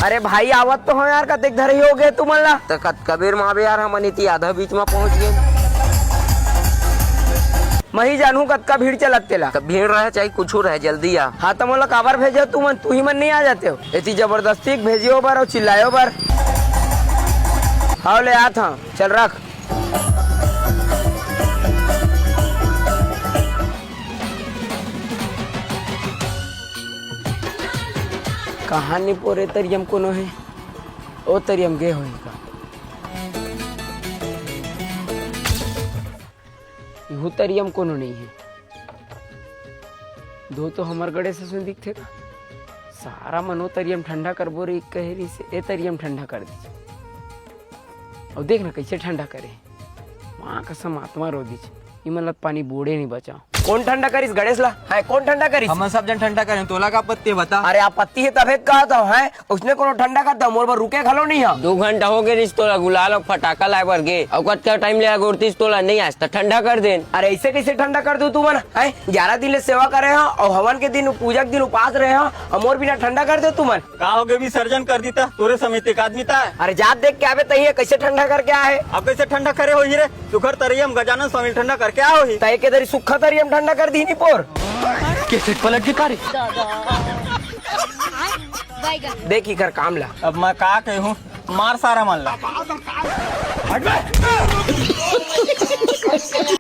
अरे भाई आवत तो हो यार, कतेक धरे हो गए तुम ला तो कबीर मावे यार हमन इति आधा बीच में पहुंच गए। मैं ही जानू कतका भीड़ चलत तेला। तो भीड़ रहे चाहे कुछ रहे, जल्दी आ। हाँ तो मोला काबर भेजो तू ही मन नहीं आ जाते हो। इतनी जबरदस्ती भेजियो बर और चिल्लायो बर। हाँ ले आ था, चल रख। कहानी पोरे तरियम कोनो है, ओ तरियम गे होएगा। यहू तरियम कोनो नहीं है। दो तो हमार गड़े से सुन दिखते का। सारा मनो तरियम ठंडा कर बोरे कहरी से ए तरियम ठंडा कर दीजिए। और देख ना कैसे ठंडा करे। माँ कसम आत्मा रो दीजिए। मतलब पानी बूढ़े नहीं बचाओ। कौन ठंडा करिस गणेश ला है? कौन ठंडा करिस? हम सब जन ठंडा करें। तोला का पत्ती बता। अरे आपत्ति है तबे कहा था है उसने कोनो ठंडा करता मोर पर रुके खलो नहीं है। 2 घंटा हो गए तोला गुलाल और फटाका लाए बर गे और कत टाइम ले गोरतीस तोला नहीं आज तक ठंडा कर देन। अरे ऐसे कैसे ठंडा कर दो तू मन है? 11 दिन ले सेवा करे हो और हवन के दिन पूजा के दिन उपास रहे हो और मोर बिना ठंडा कर दो तू मन। का हो गए विसर्जन कर दीता तोरे समित एक आदमी था। अरे जात देख के आवे तही कैसे ठंडा करके आए। अब कैसे ठंडा करे हो रे? सुखर तरियम गजानन स्वामी ठंडा करके आओ ही। तय के दरी सुखा तरियम ठंडा कर दी नहीं पोर। कैसे पलट के कार्य देखी कर काम ला। अब मैं का कहूँ, मार सारा मन ला।